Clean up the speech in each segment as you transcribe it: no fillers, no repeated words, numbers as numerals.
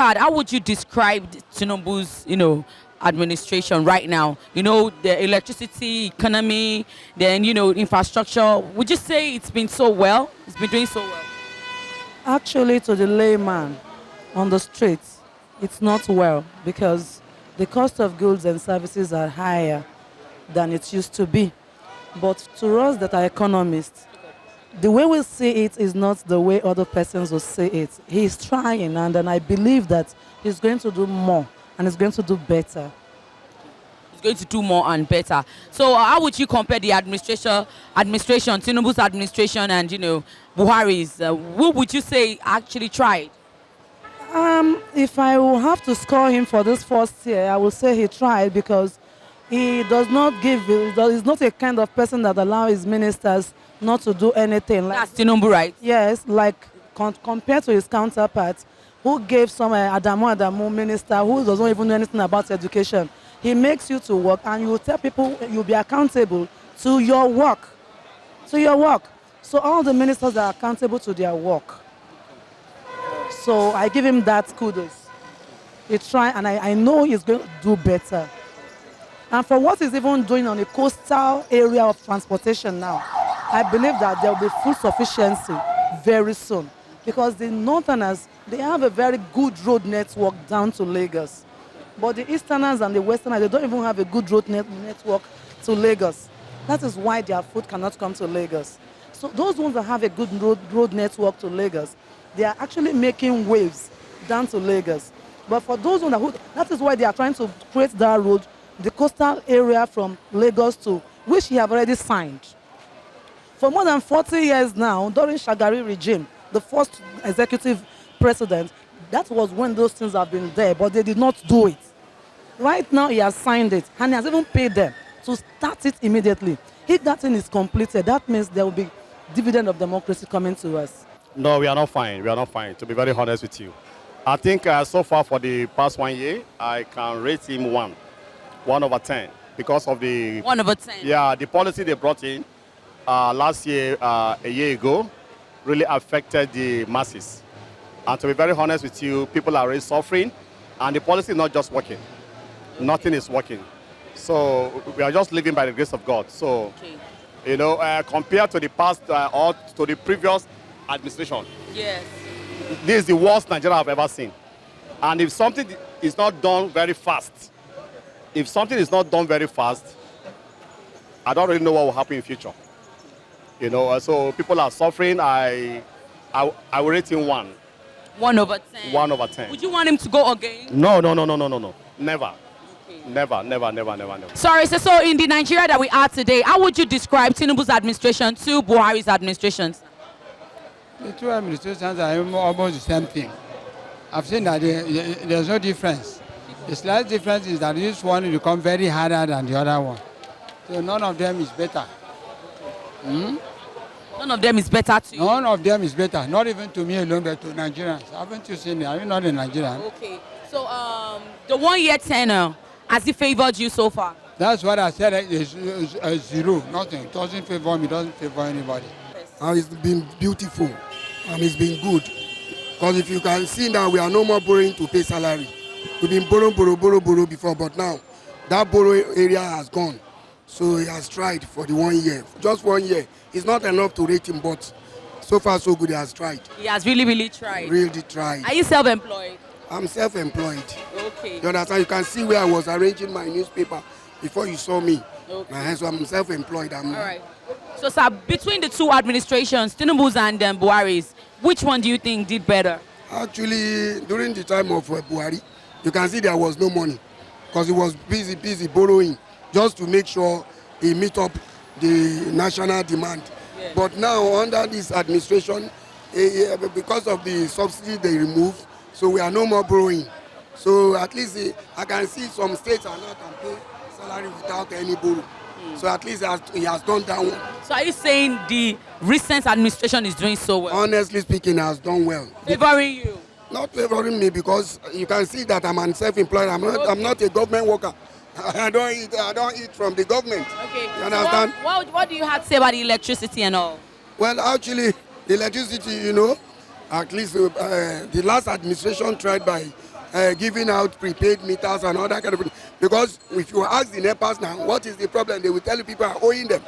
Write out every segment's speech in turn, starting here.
card, how would you describe Tinubu's, administration right now? The electricity, economy, then, infrastructure. Would you say it's been so well? It's been doing so well? Actually, to the layman on the streets, it's not well because the cost of goods and services are higher than it used to be. But to us that are economists, the way we see it is not the way other persons will see it. He's trying, and then I believe that he's going to do more and he's going to do better. He's going to do more and better. So how would you compare the administration, Tinubu's administration and, Buhari's? Who would you say actually tried? If I will have to score him for this first year, I will say he tried because he does not give, he's not a kind of person that allows his ministers not to do anything. That's Tinubu, right? Yes, like compared to his counterpart, who gave some Adamu minister who doesn't even know anything about education. He makes you to work and you will tell people you'll be accountable to your work. To your work. So all the ministers are accountable to their work. So I give him that kudos. He tried, and I know he's going to do better. And for what he's even doing on the coastal area of transportation now, I believe that there will be full sufficiency very soon. Because the northerners, they have a very good road network down to Lagos. But the easterners and the westerners, they don't even have a good road network to Lagos. That is why their food cannot come to Lagos. So those ones that have a good road network to Lagos, they are actually making waves down to Lagos. But for those ones that is why they are trying to create that road, the coastal area from Lagos to, which he have already signed. For more than 40 years now, during Shagari regime, the first executive president, that was when those things have been there, but they did not do it. Right now, he has signed it, and he has even paid them to start it immediately. If that thing is completed, that means there will be dividend of democracy coming to us. No, we are not fine. We are not fine, to be very honest with you. I think so far for the past 1 year, I can rate him 1/10, because of the... 1/10? Yeah, the policy they brought in last year, a year ago, really affected the masses. And to be very honest with you, people are really suffering, and the policy is not just working. Nothing is working. So we are just living by the grace of God. So, compared to the past or to the previous administration, yes, this is the worst Nigeria I've ever seen. And if something is not done very fast, I don't really know what will happen in the future. So people are suffering. I will rate him 1. 1/10. 1/10. Would you want him to go again? No. Never. Okay. Never. Sorry, so in the Nigeria that we are today, how would you describe Tinubu's administration to Buhari's administration? The two administrations are almost the same thing. I've seen that there's no difference. The slight difference is that this one will become very harder than the other one. So none of them is better. None of them is better to you? None of them is better. Not even to me alone, but to Nigerians. Haven't you seen it? Are you not a Nigerian? Okay. So the 1-year tenure, has it favored you so far? That's what I said. It's zero. Nothing. It doesn't favor me. Doesn't favor anybody. It's been beautiful and it's been good. Because if you can see now, we are no more borrowing to pay salary. We've been borrow before, but now that borrow area has gone. So he has tried for the 1 year. Just 1 year. It's not enough to rate him, but so far so good, he has tried. He has really tried? Really tried. Are you self-employed? I'm self-employed. Okay. You understand? You can see where I was arranging my newspaper before you saw me. Okay. So I'm self-employed. All right. So, sir, between the two administrations, Tinubu's and Buhari's, which one do you think did better? Actually, during the time of Buhari, you can see there was no money because he was busy borrowing just to make sure he meet up the national demand. Yeah. But now, under this administration, because of the subsidy they removed, so we are no more borrowing. So at least I can see some states are not can pay salary without any borrow. So at least he has done that one. So are you saying the recent administration is doing so well? Honestly speaking, he has done well. Favoring you? Not favoring me because you can see that I'm self-employed. I'm not a government worker. I don't eat from the government. Okay. You understand? So what do you have to say about the electricity and all? Well, actually, the electricity, at least the last administration tried by giving out prepaid meters and all that kind of thing. Because if you ask the NEPAs now, what is the problem? They will tell you people are owing them.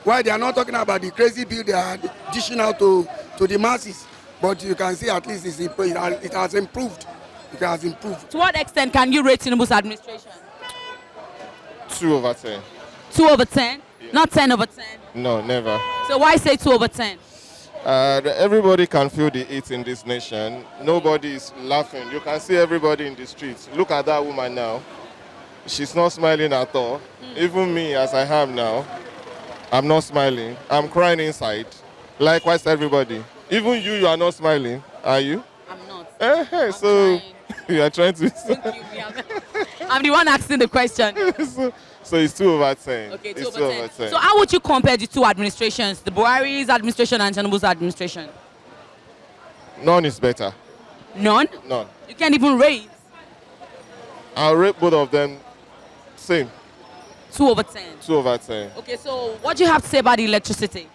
Why they are not talking about the crazy bill they are dishing out to the masses. But you can see at least it has improved. It has improved. To what extent can you rate Tinubu's administration? 2 over 10. 2 over 10? Yeah. Not 10 over 10? No, never. So why say 2 over 10? Everybody can feel the heat in this nation. Nobody is laughing. You can see everybody in the streets. Look at that woman now. She's not smiling at all. Even me, as I am now, I'm not smiling. I'm crying inside. Likewise, everybody. Even you are not smiling, are you? I'm not. I'm so you are trying to. I'm the one asking the question. So it's 2 over 10. Okay, 2 it's over 10. So how would you compare the two administrations, the Buhari's administration and Tinubu's administration? None is better. None? None. You can't even rate? I'll rate both of them same. 2 over 10. 2 over 10. Okay, so what do you have to say about the electricity?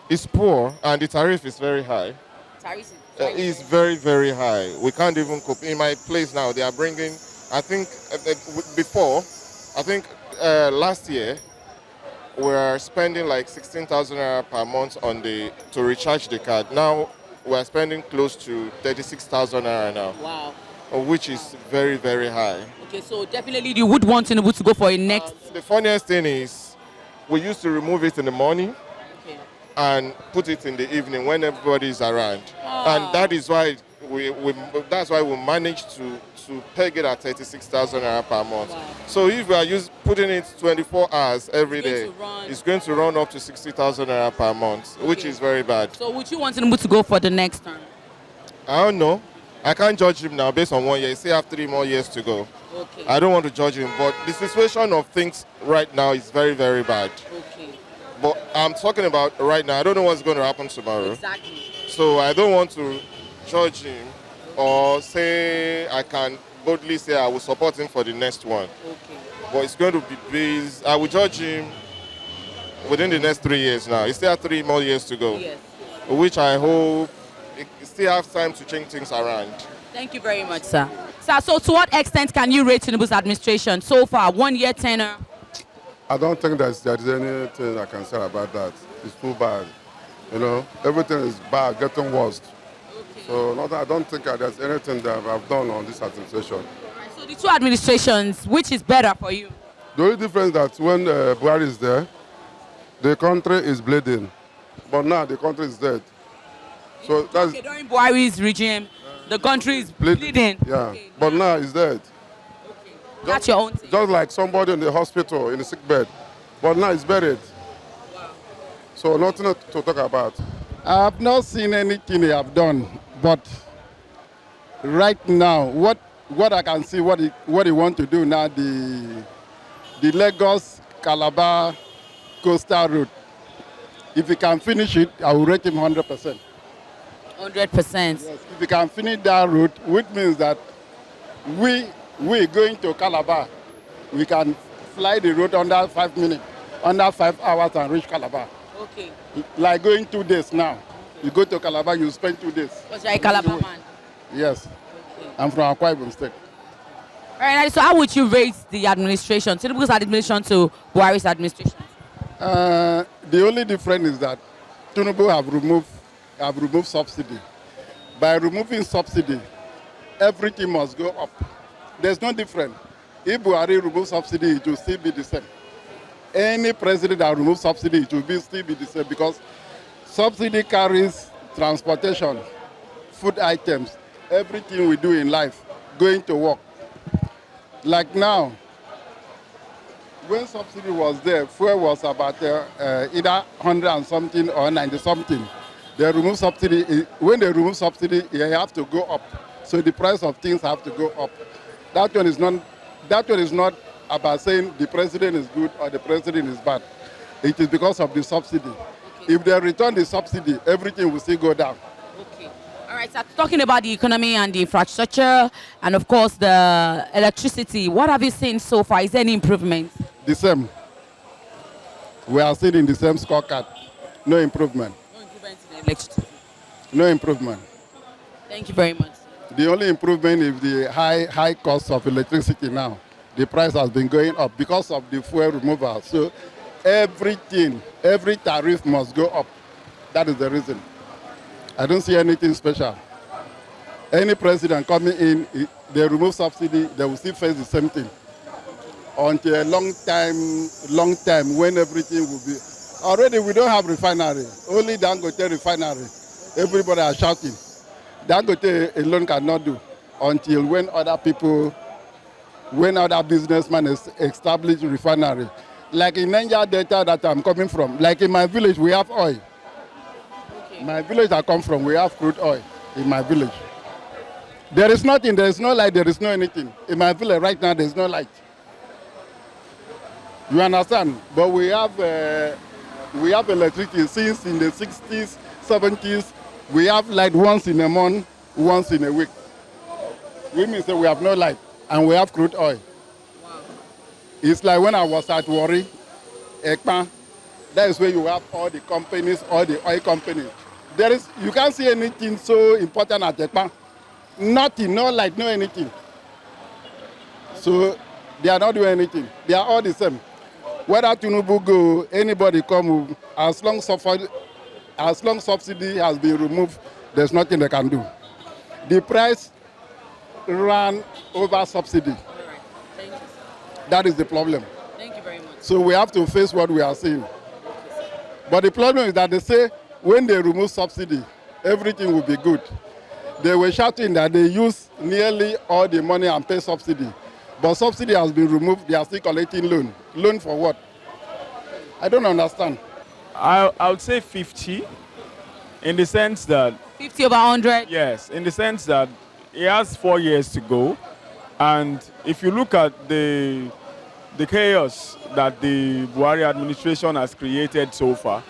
It's poor and the tariff is very high. Tariff It's very, very high. We can't even cope. In my place now, they are bringing, I think, last year, we were spending like 16,000 naira per month to recharge the card. Now, we're spending close to 36,000 naira now. Wow. Which is very, very high. Okay, so definitely you would want Tinubu to go for a next. The funniest thing is, we used to remove it in the morning and put it in the evening when everybody is around. And that is why we managed to peg it at 36,000 naira per month. Wow. So if we are putting it 24 hours every day, it's going to run up to 60,000 naira per month, which is very bad. So would you want Tinubu to go for the next term? I don't know. I can't judge him now based on 1 year. He still have 3 more years to go. Okay. I don't want to judge him, but the situation of things right now is very, very bad. Okay. But I'm talking about right now. I don't know what's going to happen tomorrow. Exactly. So I don't want to judge him or say I can boldly say I will support him for the next one. Okay. But it's going to be based, I will judge him within the next 3 years now. He still has 3 more years to go. Yes. Which I hope he still has time to change things around. Thank you very much, sir. Sir, so to what extent can you rate Tinubu's administration so far? 1 year tenure? I don't think there's anything I can say about that. It's too bad. You know, everything is bad, getting worse. Okay. So I don't think there's anything that I've done on this administration. So the two administrations, which is better for you? The only difference is that when Buhari is there, the country is bleeding. But now the country is dead. So that's during Buhari's regime, the country is bleeding. Yeah, Okay, but now it's dead. Okay. That's your own thing. Just like somebody in the hospital, in the sick bed. But now it's buried. Wow. So nothing to talk about. I have not seen anything they have done, but right now, what I can see, what he want to do now, the Lagos Calabar coastal route. If he can finish it, I will rate him 100%. 100%. Yes, if he can finish that route, which means that we going to Calabar, we can fly the road under 5 minutes, under 5 hours and reach Calabar. Okay. Like going 2 days now. You go to Calabar, you spend 2 days. Because you're a Calabar man. Yes. Okay. I'm from Akwa Ibom State. All right, so how would you rate the administration, Tinubu's administration to Buhari's administration? The only difference is that Tinubu have removed subsidy. By removing subsidy, everything must go up. There's no difference. If Buhari removes subsidy, it will still be the same. Any president that removes subsidy, it will still be the same because subsidy carries transportation, food items, everything we do in life, going to work. Like now, when subsidy was there, fuel was about either 100 and something or 90 something. They remove subsidy. When they remove subsidy, you have to go up. So the price of things have to go up. That one is not about saying the president is good or the president is bad. It is because of the subsidy. Okay. If they return the subsidy, everything will still go down. Okay. All right, so talking about the economy and the infrastructure and, of course, the electricity, what have you seen so far? Is there any improvement? The same. We are still in the same scorecard. No improvement. No improvement in the electricity. No improvement. Thank you very much. The only improvement is the high cost of electricity now. The price has been going up because of the fuel removal. So everything, every tariff must go up. That is the reason. I don't see anything special. Any president coming in, they remove subsidy, they will still face the same thing. Until a long time when everything will be. Already we don't have refinery, only Dangote refinery. Everybody are shouting. Dangote alone cannot do until when other businessmen establish refinery. Like in Niger Delta that I'm coming from, like in my village we have oil. Okay. My village I come from, we have crude oil in my village. There is nothing, there is no light, there is no anything. In my village right now there is no light. You understand? But we have electricity since in the 60s, 70s. We have light once in a month, once in a week. We mean say we have no light and we have crude oil. Wow. It's like when I was at Warri, Ekpa, that is where you have all the companies, all the oil companies. You can't see anything so important at Ekpa. Nothing, no light, no anything. So they are not doing anything. They are all the same. Whether Tinubu go, anybody come, as long subsidy has been removed, there's nothing they can do. The price ran over subsidy. All right. Thank you, sir. That is the problem. Thank you very much. So we have to face what we are seeing. But the problem is that they say when they remove subsidy, everything will be good. They were shouting that they use nearly all the money and pay subsidy. But subsidy has been removed, they are still collecting loan. Loan for what? I don't understand. I would say 50, in the sense that... 50 over 100? Yes, in the sense that he has 4 years to go. And if you look at the chaos that the Buhari administration has created so far,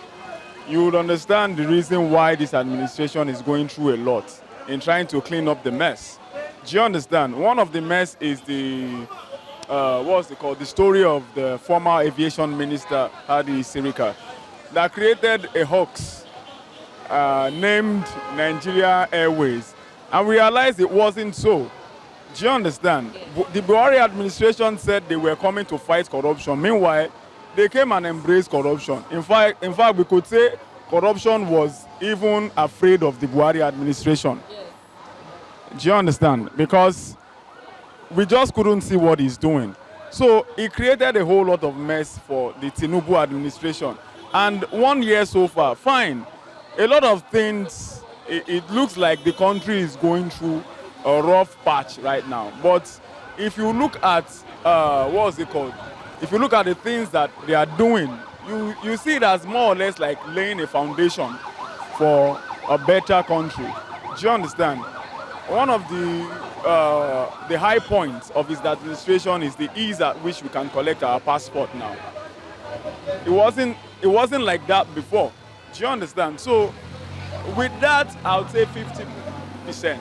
you would understand the reason why this administration is going through a lot in trying to clean up the mess. Do you understand? One of the mess is what's it called? The story of the former aviation minister, Hadi Sirika, that created a hoax named Nigeria Airways. And we realized it wasn't so. Do you understand? The Buhari administration said they were coming to fight corruption. Meanwhile, they came and embraced corruption. In fact, we could say corruption was even afraid of the Buhari administration. Yes. Do you understand? Because we just couldn't see what he's doing. So he created a whole lot of mess for the Tinubu administration. And 1 year so far, fine. A lot of things, it looks like the country is going through a rough patch right now. But if you look at, if you look at the things that they are doing, you see it as more or less like laying a foundation for a better country. Do you understand? One of the high points of his administration is the ease at which we can collect our passport now. It wasn't like that before. Do you understand? So with that, I would say 50%.